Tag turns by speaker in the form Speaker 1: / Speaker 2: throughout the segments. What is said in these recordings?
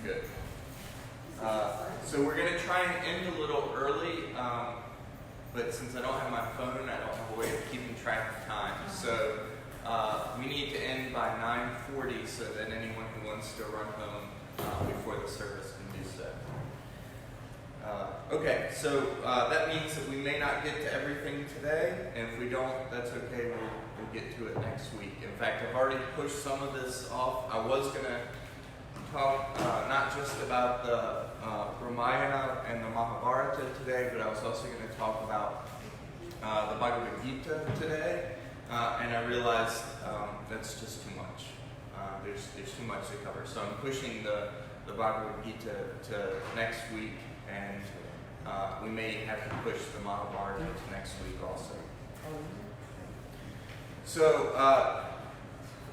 Speaker 1: Good. So we're going to try and end a little early, but since I don't have my phone, I don't have a way of keeping track of time. So we need to end by 9:40 so that anyone who wants to run home before the service can do so. Okay, so that means that we may not get to everything today, and if we don't, that's okay. We'll get to it next week. In fact, I've already pushed some of this off. I was going to talk not just about the Ramayana and the Mahabharata today, but I was also going to talk about the Bhagavad Gita today, and I realized that's just too much. There's too much to cover, so I'm pushing the Bhagavad Gita to next week, and we may have to push the Mahabharata to next week also. So,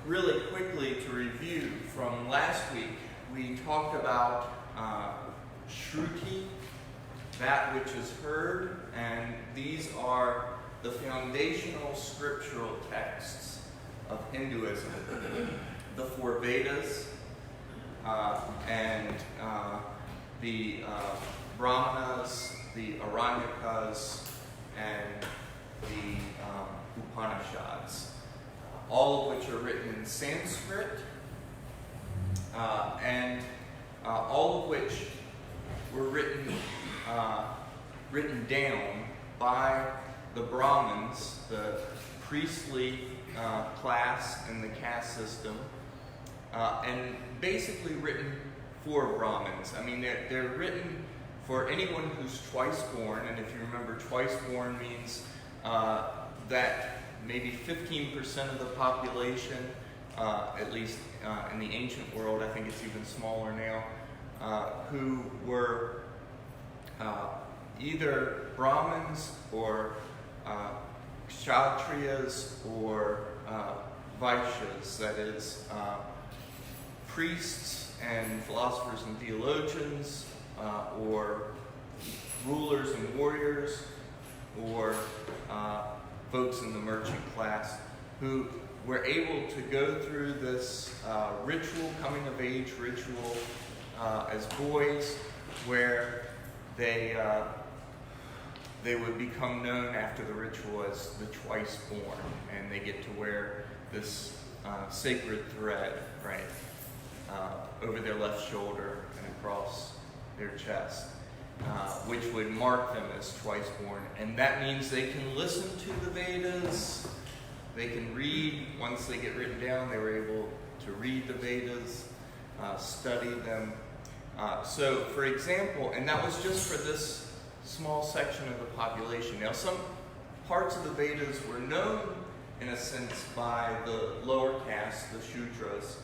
Speaker 1: really quickly to review from last week, we talked about Shruti, that which is heard, and these are the foundational scriptural texts of Hinduism. The four Vedas, and the Brahmanas, the Aranyakas, and the Upanishads, all of which are written in Sanskrit, and all of which were written down by the Brahmins, the priestly class in the caste system, and basically written for Brahmins. I mean, they're written for anyone who's twice born, and if you remember, twice born means that maybe 15% of the population, at least in the ancient world, I think it's even smaller now, who were either Brahmins or Kshatriyas or Vaishyas, that is, priests and philosophers and theologians, or rulers and warriors, or folks in the merchant class who were able to go through this ritual, coming of age ritual, as boys, where they would become known after the ritual as the twice born, and they get to wear this sacred thread, right, over their left shoulder and across their chest, which would mark them as twice born. And that means they can listen to the Vedas, they can read. Once they get written down, they were able to read the Vedas, study them. So, for example, and that was just for this small section of the population. Now, some parts of the Vedas were known, in a sense, by the lower caste, the Shudras,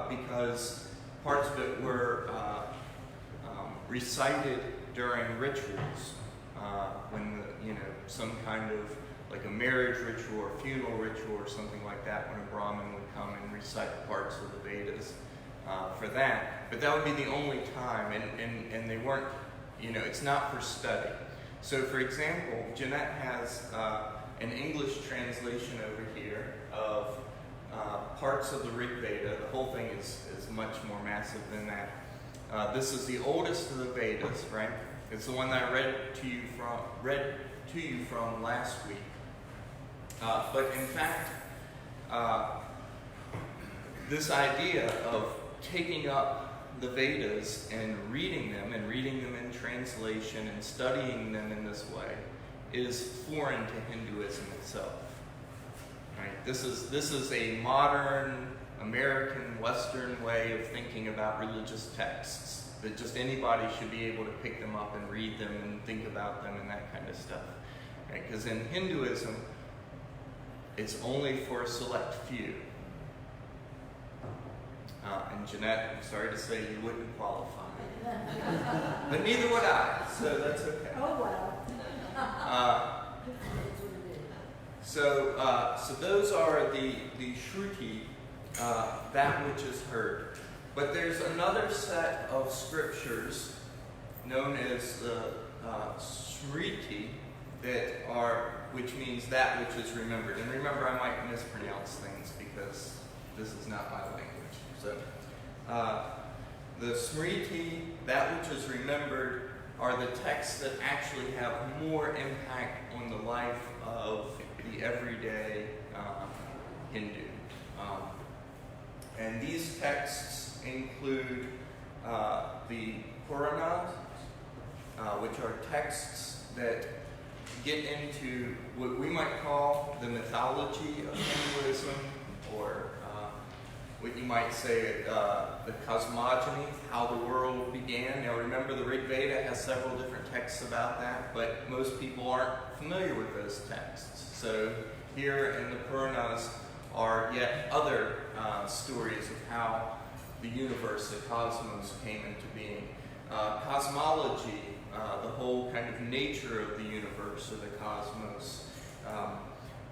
Speaker 1: because parts of it were recited during rituals, when some kind of like a marriage ritual or funeral ritual or something like that, when a Brahmin would come and recite parts of the Vedas for that. But that would be the only time, and they weren't, it's not for study. So, for example, Jeanette has an English translation over here of parts of the Rig Veda. The whole thing is much more massive than that. This is the oldest of the Vedas, right? It's the one that I read to you from last week. But in fact, this idea of taking up the Vedas and reading them in translation and studying them in this way is foreign to Hinduism itself. Right? This is a modern American Western way of thinking about religious texts, that just anybody should be able to pick them up and read them and think about them and that kind of stuff. Because in Hinduism, it's only for a select few. And Jeanette, I'm sorry to say you wouldn't qualify. But neither would I, so that's okay.
Speaker 2: Oh, well.
Speaker 1: So those are the Shruti, that which is heard. But there's another set of scriptures known as the Smriti, which means that which is remembered. And remember, I might mispronounce things because this is not my language. So The Smriti, that which is remembered, are the texts that actually have more impact on the life of the everyday Hindu. And these texts include the Puranas, which are texts that get into what we might call the mythology of Hinduism, or what you might say the cosmogony, how the world began. Now remember, the Rig Veda has several different texts about that, but most people aren't familiar with those texts. So here in the Puranas are yet other stories of how the universe, the cosmos, came into being. Cosmology, the whole kind of nature of the universe or the cosmos.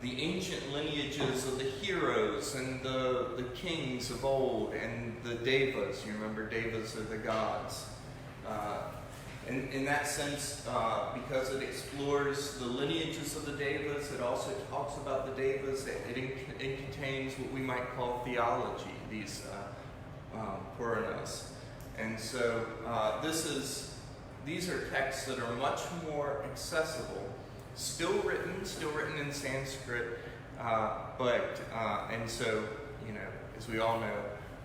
Speaker 1: The ancient lineages of the heroes and the kings of old, and the Devas. You remember, Devas are the gods. In that sense, because it explores the lineages of the Devas, it also talks about the Devas. It contains what we might call theology, these Puranas. And so these are texts that are much more accessible, still written in Sanskrit, and so, as we all know,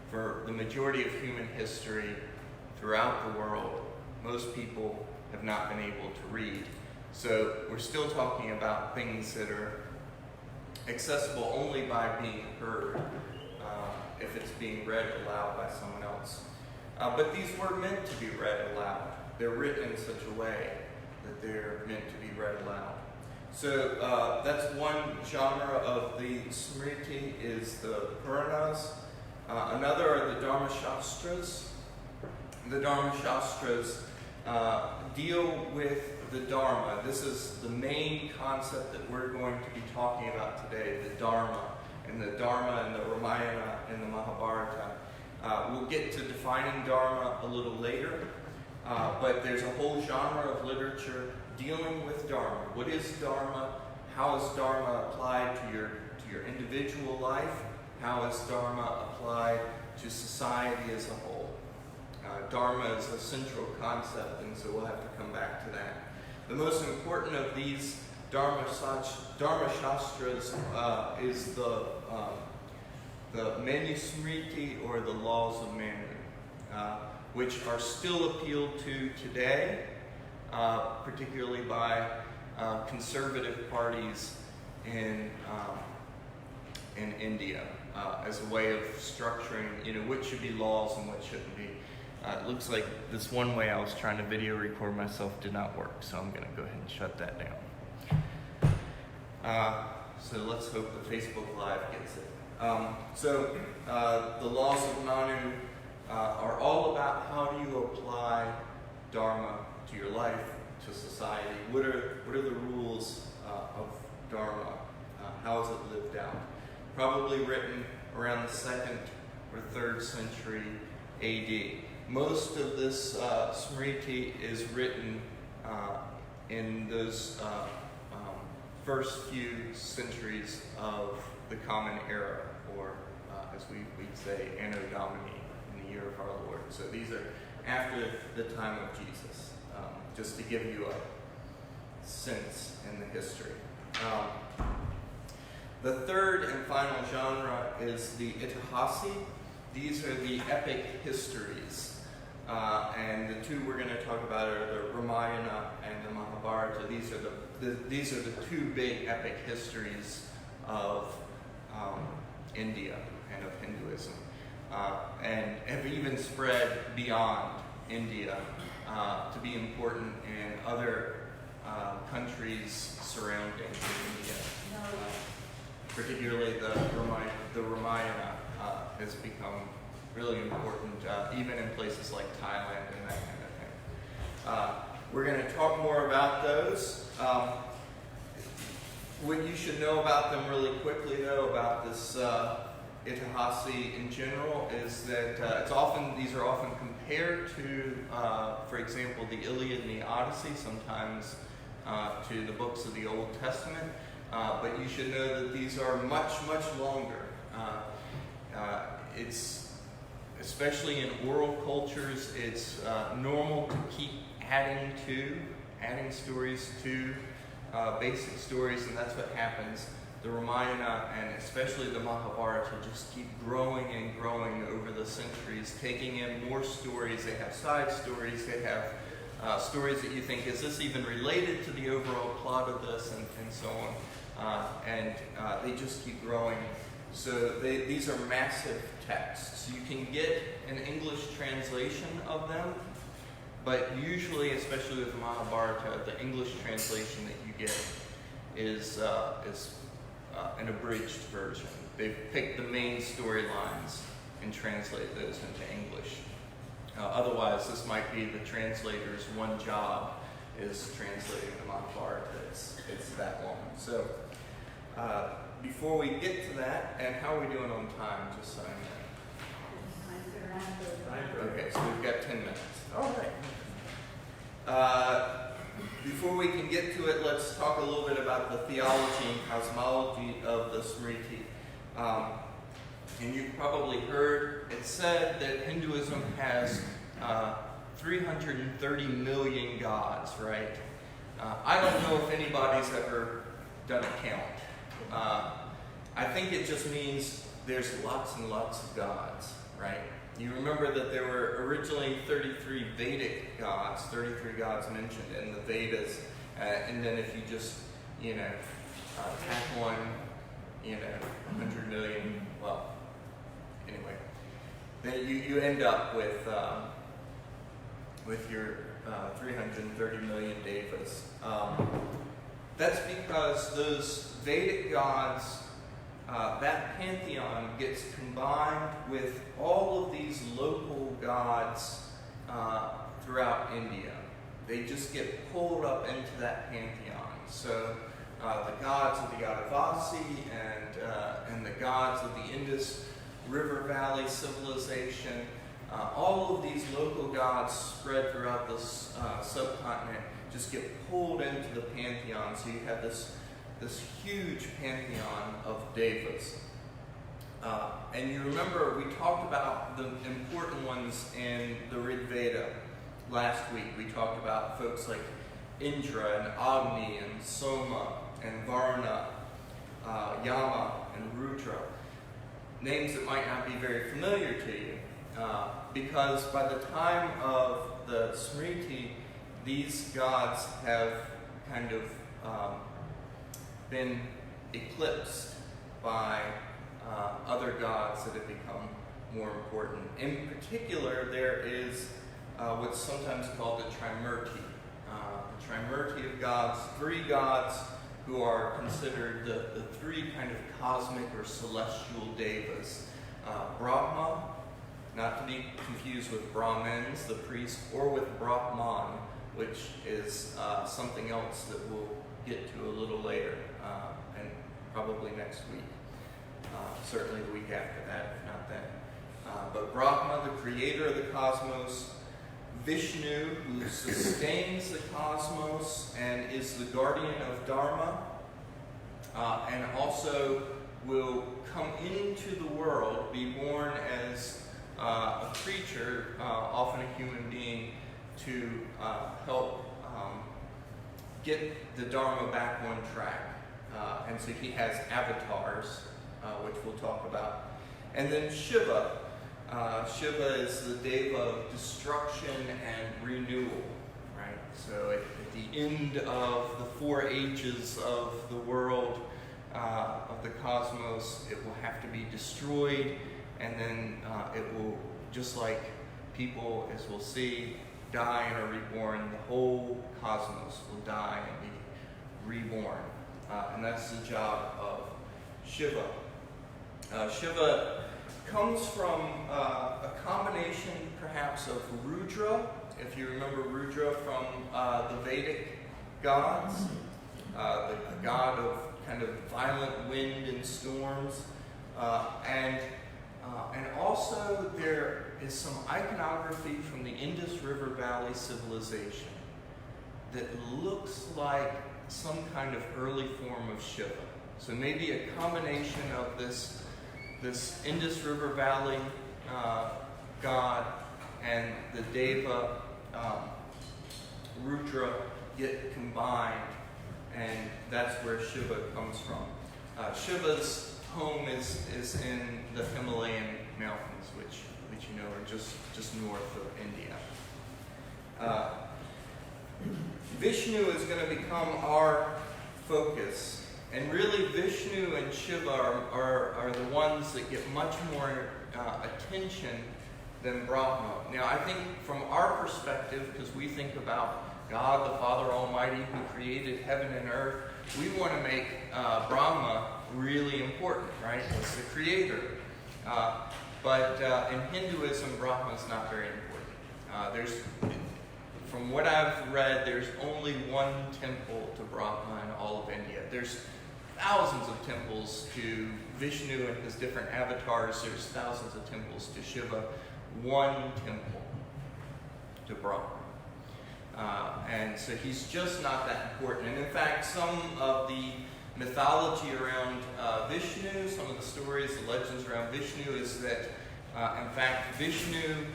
Speaker 1: for the majority of human history throughout the world, most people have not been able to read. So we're still talking about things that are accessible only by being heard, if it's being read aloud by someone else. But these were meant to be read aloud. They're written in such a way that they're meant to be read aloud. So that's one genre of the Smriti, is the Puranas. Another are the Dharmashastras. The Dharmashastras deal with the Dharma. This is the main concept that we're going to be talking about today, the Dharma. And the Dharma and the Ramayana and the Mahabharata. We'll get to defining Dharma a little later, but there's a whole genre of literature dealing with Dharma. What is Dharma? How is Dharma applied to your individual life? How is Dharma applied to society as a whole? Dharma is a central concept, and so we'll have to come back to that. The most important of these Dharmashastras is the Manusmriti, or the Laws of Manu, which are still appealed to today, particularly by conservative parties in India, as a way of structuring, what should be laws and what shouldn't be. It looks like this one way I was trying to video record myself did not work, so I'm going to go ahead and shut that down. So let's hope the Facebook Live gets it. The Laws of Manu are all about how do you apply Dharma to your life, to society. What are the rules of Dharma? How is it lived out? Probably written around the 2nd or 3rd century AD. Most of this Smriti is written in those first few centuries of the Common Era, or as we'd say, Anno Domini, in the year of our Lord. So these are after the time of Jesus, just to give you a sense in the history. The third and final genre is the Itihasi. These are the epic histories. And the two we're going to talk about are the Ramayana and the Mahabharata. These are the two big epic histories of India and of Hinduism, and have even spread beyond India to be important in other countries surrounding India. Particularly the Ramayana has become really important, even in places like Thailand and that kind of thing. We're going to talk more about those. What you should know about them really quickly, though, about this Itihasi in general, is that these are often compared to, for example, the Iliad and the Odyssey, sometimes to the books of the Old Testament. But you should know that these are much, much longer. especially in oral cultures, it's normal to keep adding stories to basic stories, and that's what happens. The Ramayana and especially the Mahabharata just keep growing and growing over the centuries, taking in more stories. They have side stories, they have stories that you think, is this even related to the overall plot of this, and so on. And they just keep growing. So these are massive texts. You can get an English translation of them, but usually, especially with the Mahabharata, the English translation that you get is an abridged version. They've picked the main storylines and translate those into English. Otherwise, this might be the translator's one job is translating the Mahabharata. It's that long. So before we get to that, and how are we doing on time, just so I know? Okay, so we've got 10 minutes. All right. Before we can get to it, let's talk a little bit about the theology and cosmology of the Smriti. And you've probably heard it said that Hinduism has 330 million gods, right? I don't know if anybody's ever done a count. I think it just means there's lots and lots of gods, right? You remember that there were originally 33 Vedic gods, 33 gods mentioned in the Vedas, and then if you just, tack on, 100 million, well, anyway, then you end up with your 330 million Devas. That's because those Vedic gods, that pantheon gets combined with all of these local gods throughout India. They just get pulled up into that pantheon. So the gods of the Adivasi and the gods of the Indus Valley Civilization, all of these local gods spread throughout this subcontinent just get pulled into the pantheon. So you have this huge pantheon of devas. And you remember we talked about the important ones in the Rig Veda last week. We talked about folks like Indra and Agni and Soma and Varuna, Yama and Rudra. Names that might not be very familiar to you. Because by the time of the Smriti, these gods have kind of been eclipsed by other gods that have become more important. In particular, there is what's sometimes called the Trimurti. The Trimurti of gods, three gods who are considered the three kind of cosmic or celestial devas. Brahma, not to be confused with brahmins, the priest, or with Brahman, which is something else that we'll get to a little later, and probably next week. Certainly the week after that, if not then. But Brahma, the creator of the cosmos, Vishnu, who sustains the cosmos and is the guardian of Dharma, and also will come into the world, be born as a creature, often a human being, to help get the Dharma back on track. And so he has avatars, which we'll talk about. And then Shiva. Shiva is the deva of destruction and renewal, right? So at the end of the 4 ages of the world, of the cosmos, it will have to be destroyed, and then it will, just like people, as we'll see, die and are reborn, the whole cosmos will die and be reborn. And that's the job of Shiva. Shiva comes from a combination, perhaps, of Rudra, if you remember Rudra from the Vedic gods, the god of kind of violent wind and storms, and also there is some iconography from the Indus Valley Civilization that looks like some kind of early form of Shiva. So maybe a combination of this Indus Valley god and the Deva, Rudra get combined, and that's where Shiva comes from. Shiva's home is in the Himalayan mountains, which you know are just north of India. Vishnu is going to become our focus, and really Vishnu and Shiva are the ones that get much more attention than Brahma. Now, I think from our perspective, because we think about God, the Father Almighty, who created heaven and earth, we want to make Brahma really important, right? It's the creator. But in Hinduism, Brahma is not very important. From what I've read, there's only one temple to Brahma in all of India. There's thousands of temples to Vishnu and his different avatars. There's thousands of temples to Shiva. One temple to Brahma. And so he's just not that important. And in fact, some of the mythology around Vishnu, some of the stories, the legends around Vishnu is that, in fact, Vishnu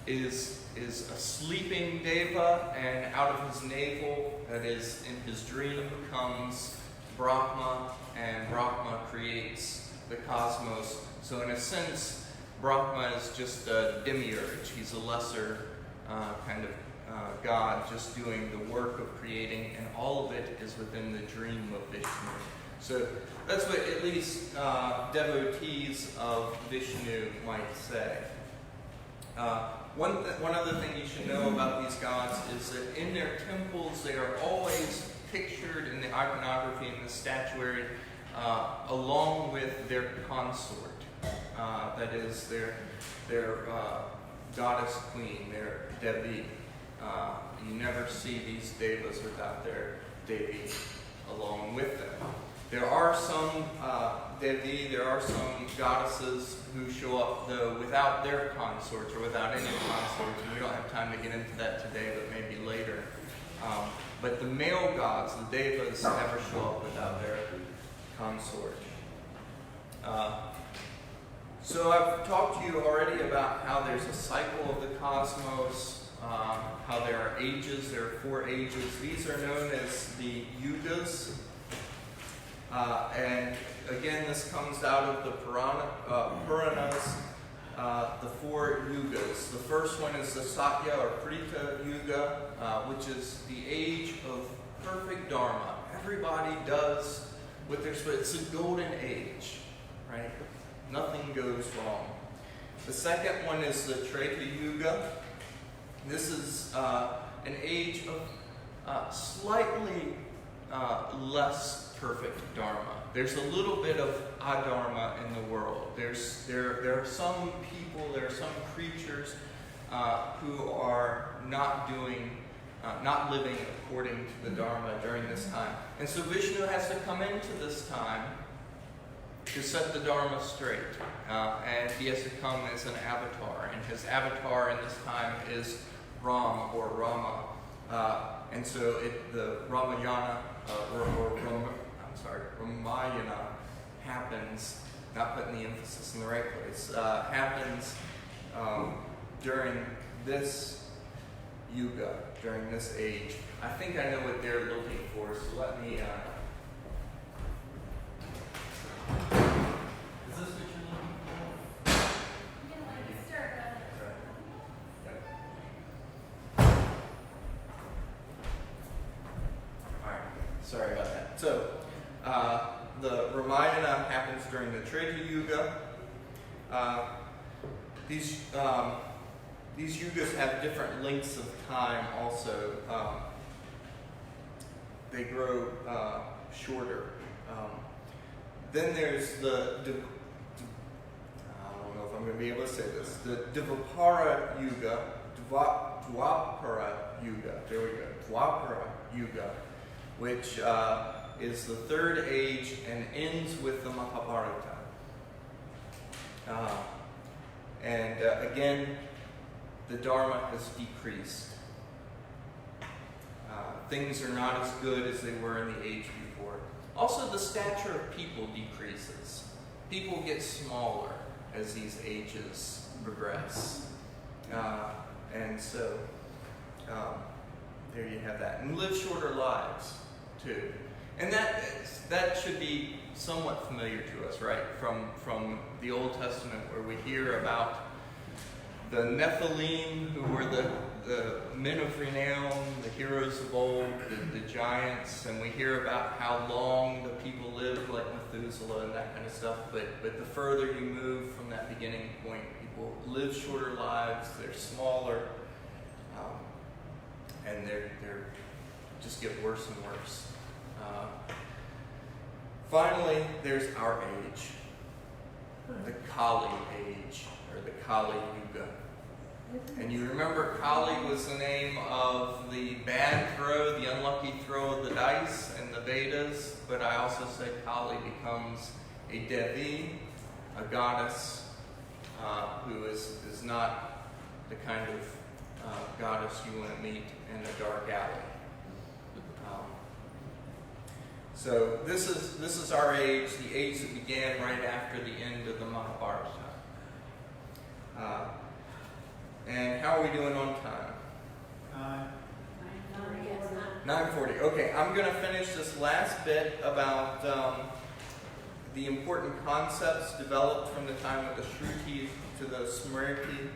Speaker 1: is a sleeping deva, and out of his navel, that is, in his dream, comes Brahma, and Brahma creates the cosmos. So in a sense, Brahma is just a demiurge. He's a lesser kind of God, just doing the work of creating, and all of it is within the dream of Vishnu. So that's what at least devotees of Vishnu might say. One other thing you should know about these gods is that in their temples they are always pictured in the iconography and the statuary along with their consort. That is their goddess queen, their Devi. You never see these devas without their Devi along with them. There are some Devi, there are some goddesses who show up though without their consorts or without any consorts, and we don't have time to get into that today, but maybe later. But the male gods, the Devas, never show up without their consort. So I've talked to you already about how there's a cycle of the cosmos, how there are ages. There are 4 ages. These are known as the yugas. And again, this comes out of the Puranas, the 4 yugas. The first one is the Satya or Treta Yuga, which is the age of perfect Dharma. Everybody does what they're supposed to. It's a golden age, right? Nothing goes wrong. The second one is the Treta Yuga. This is an age of slightly less perfect Dharma. There's a little bit of adharma in the world. There are some people, there are some creatures who are not living according to the Dharma during this time. And so Vishnu has to come into this time to set the Dharma straight. And he has to come as an avatar. And his avatar in this time is Ram or Rama. And so the Ramayana, Ramayana happens, not putting the emphasis in the right place, happens during this yuga, during this age. I think I know what they're looking for, so let me... Is this what you're looking for? Alright, sorry about that. So, the Ramayana happens during the Treta Yuga. These yugas have different lengths of time also. They grow shorter. Then there's I don't know if I'm going to be able to say this, the Dvapara Yuga, Dwapara Yuga, there we go, Dwapara Yuga, which is the 3rd age and ends with the Mahabharata. Again, the Dharma has decreased. Things are not as good as they were in the age before. Also, the stature of people decreases. People get smaller as these ages regress. And so there you have that. And live shorter lives, too. And that should be somewhat familiar to us, right? From the Old Testament, where we hear about the Nephilim, who were the men of renown, the heroes of old, the giants, and we hear about how long the people lived, like Methuselah and that kind of stuff. But the further you move from that beginning point, people live shorter lives, they're smaller, and they're just get worse and worse. Finally, there's our age, the Kali age, or the Kali Yuga. And you remember Kali was the name of the bad throw, the unlucky throw of the dice in the Vedas, but I also say Kali becomes a Devi, a goddess, who is not the kind of goddess you want to meet in a dark alley. So this is our age, the age that began right after the end of the Mahabharata. And how are we doing on time? 9:40. Okay, I'm going to finish this last bit about the important concepts developed from the time of the Shruti to the Smriti,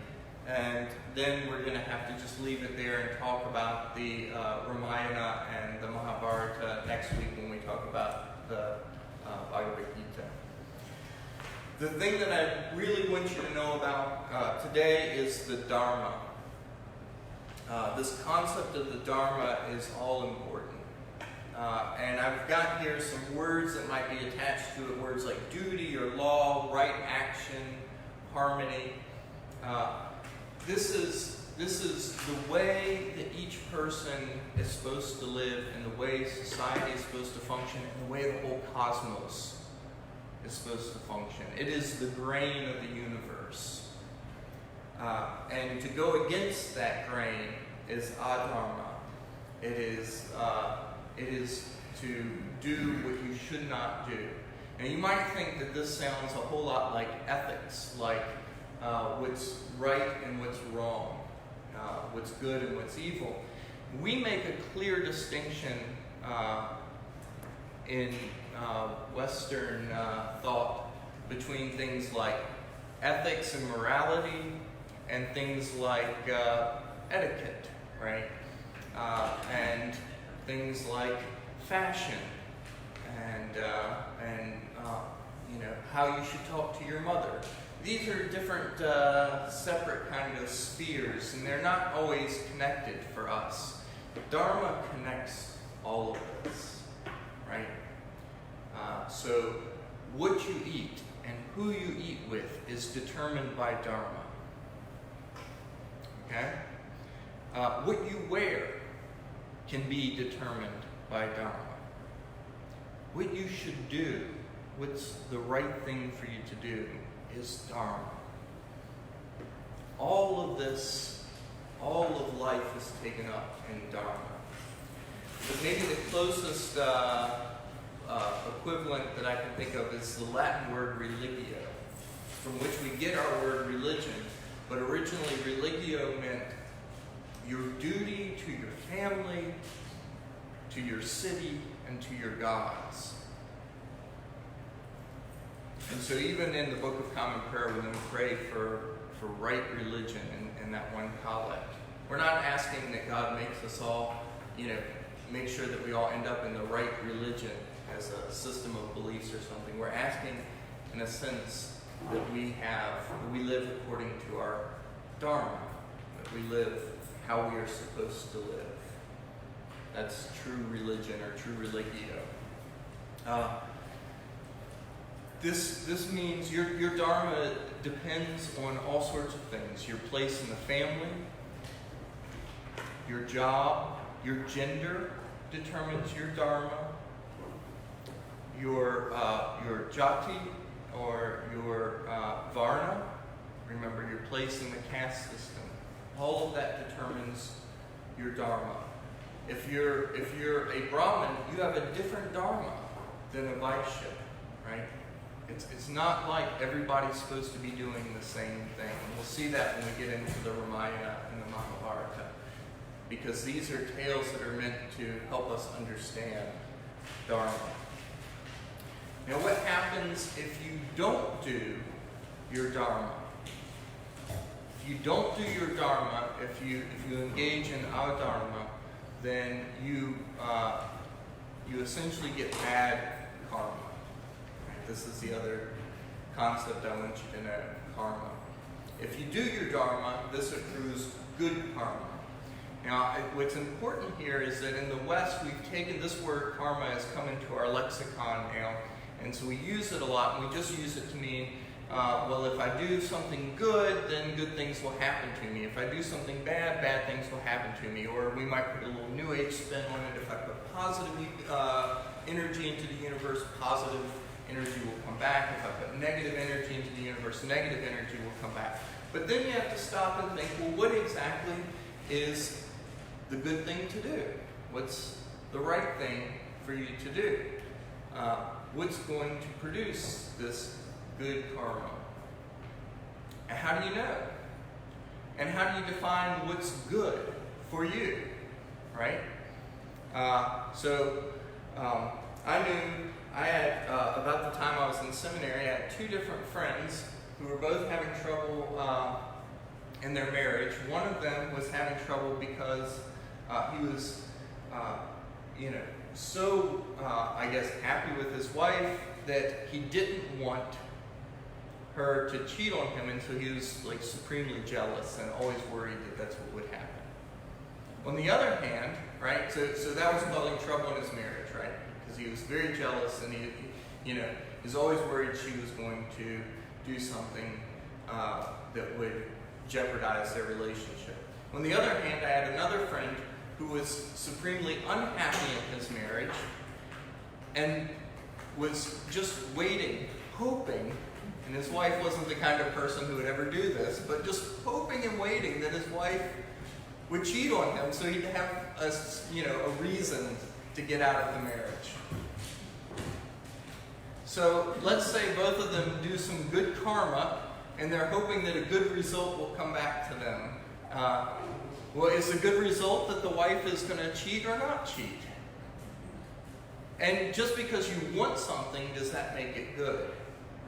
Speaker 1: and then we're going to have to just leave it there and talk about the Ramayana and the Mahabharata next week when we talk about the Bhagavad Gita. The thing that I really want you to know about today is the Dharma. This concept of the Dharma is all important. And I've got here some words that might be attached to it, words like duty or law, right action, harmony. This is the way that each person is supposed to live, and the way society is supposed to function, and the way the whole cosmos is supposed to function. It is the grain of the universe. And to go against that grain is adharma. It is to do what you should not do. Now you might think that this sounds a whole lot like ethics, like what's right and what's wrong, what's good and what's evil. We make a clear distinction in Western thought between things like ethics and morality and things like etiquette, right? And things like fashion and how you should talk to your mother. These are different, separate kind of spheres, and they're not always connected for us. Dharma connects all of this, right? So what you eat and who you eat with is determined by Dharma. Okay? What you wear can be determined by Dharma. What you should do, what's the right thing for you to do, is Dharma. All of this, all of life is taken up in Dharma. But maybe the closest equivalent that I can think of is the Latin word religio, from which we get our word religion. But originally, religio meant your duty to your family, to your city, and to your gods. And so even in the Book of Common Prayer, when we pray for right religion in that one collect, we're not asking that God makes us all, make sure that we all end up in the right religion as a system of beliefs or something. We're asking, in a sense, that we live according to our Dharma, that we live how we are supposed to live. That's true religion or true religio. This means your Dharma depends on all sorts of things. Your place in the family, your job, your gender determines your Dharma, your jati or your varna, remember your place in the caste system. All of that determines your Dharma. If you're a Brahmin, you have a different Dharma than a Vaishya, right? It's not like everybody's supposed to be doing the same thing. And we'll see that when we get into the Ramayana and the Mahabharata, because these are tales that are meant to help us understand Dharma. Now, what happens if you don't do your Dharma? If you don't do your Dharma, if you engage in adharma, then you essentially get bad karma. This is the other concept I want you to know, karma. If you do your Dharma, this accrues good karma. Now, what's important here is that in the West, we've taken this word karma has come into our lexicon now, and so we use it a lot, and we just use it to mean, well, if I do something good, then good things will happen to me. If I do something bad, bad things will happen to me. Or we might put a little New Age spin on it. If I put positive energy into the universe, positive energy will come back. If I put negative energy into the universe, negative energy will come back. But then you have to stop and think, well, what exactly is the good thing to do? What's the right thing for you to do? What's going to produce this good karma? And how do you know? And how do you define what's good for you? Right? I knew I had, about the time I was in seminary, I had two different friends who were both having trouble in their marriage. One of them was having trouble because he was, so, I guess, happy with his wife that he didn't want her to cheat on him, and so he was like supremely jealous and always worried that that's what would happen. On the other hand, right, so that was causing trouble in his marriage, right? Because he was very jealous, and he was always worried she was going to do something that would jeopardize their relationship. On the other hand, I had another friend who was supremely unhappy in his marriage and was just waiting, hoping, and his wife wasn't the kind of person who would ever do this, but just hoping and waiting that his wife would cheat on him so he'd have a reason to get out of the marriage. So let's say both of them do some good karma, and they're hoping that a good result will come back to them. Well, is the good result that the wife is going to cheat or not cheat? And just because you want something, does that make it good?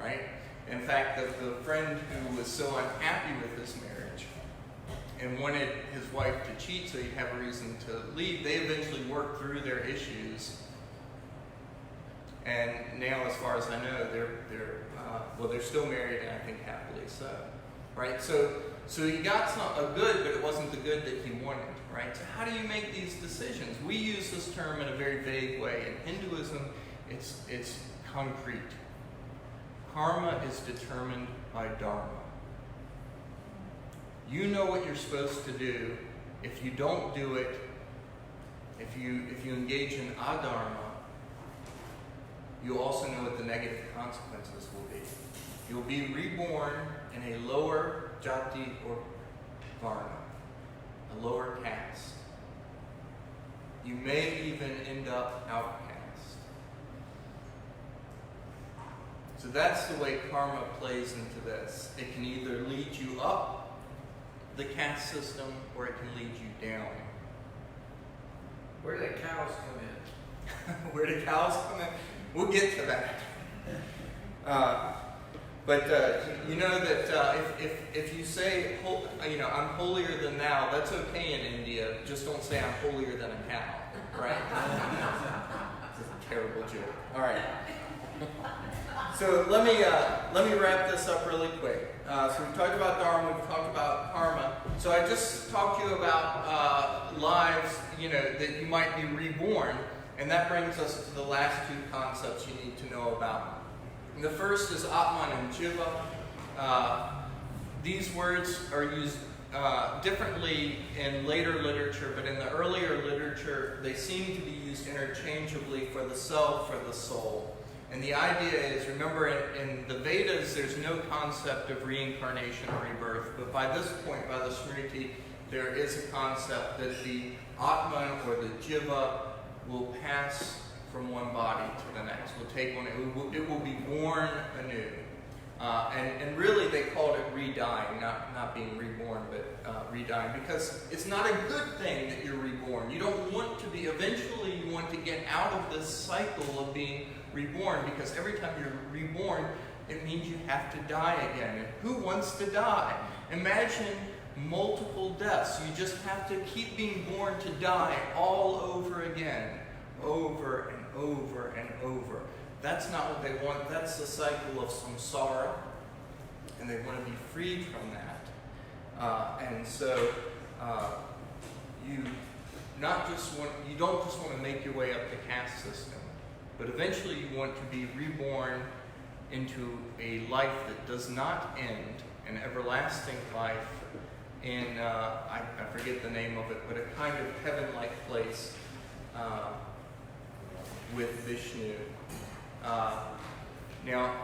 Speaker 1: Right? In fact, the friend who was so unhappy with his marriage and wanted his wife to cheat so he'd have a reason to leave, they eventually worked through their issues. And now, as far as I know, they're still married, and I think happily so. Right? So he got a good, but it wasn't the good that he wanted. Right? So how do you make these decisions? We use this term in a very vague way. In Hinduism, it's concrete. Karma is determined by Dharma. You know what you're supposed to do. If you don't do it, if you engage in adharma, you'll also know what the negative consequences will be. You'll be reborn in a lower jati or varna, a lower caste. You may even end up outcast. So that's the way karma plays into this. It can either lead you up the caste system, or it can lead you down.
Speaker 3: Where do the cows come in?
Speaker 1: Where do cows come in? We'll get to that. But you know that if you say, I'm holier than thou, that's okay in India. Just don't say I'm holier than a cow, right? It's a terrible joke. All right. So let me wrap this up really quick. So we've talked about Dharma, we've talked about karma. So I just talked to you about lives, that you might be reborn, and that brings us to the last two concepts you need to know about. And the first is Atman and Jiva. These words are used differently in later literature, but in the earlier literature, they seem to be used interchangeably for the self, for the soul. And the idea is, remember, in the Vedas, there's no concept of reincarnation or rebirth, but by this point, by the Smriti, there is a concept that the Atman or the Jiva will pass from one body to the next. We'll take one, it will be born anew. And really they called it redying, not being reborn, but redying, because it's not a good thing that you're reborn. You don't want to be, eventually you want to get out of this cycle of being reborn, because every time you're reborn, it means you have to die again. And who wants to die? Imagine multiple deaths. You just have to keep being born to die all over again, over and over and over. That's not what they want. That's the cycle of samsara, and they want to be freed from that. And so you don't just want to make your way up the caste system, but eventually you want to be reborn into a life that does not end, an everlasting life in, I forget the name of it, but a kind of heaven-like place with Vishnu. Now,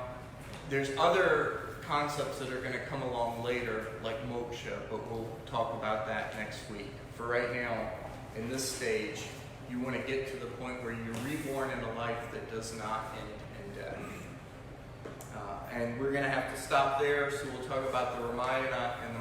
Speaker 1: there's other concepts that are going to come along later, like moksha, but we'll talk about that next week. For right now, in this stage, you want to get to the point where you're reborn in a life that does not end in death. And we're going to have to stop there, so we'll talk about the Ramayana and the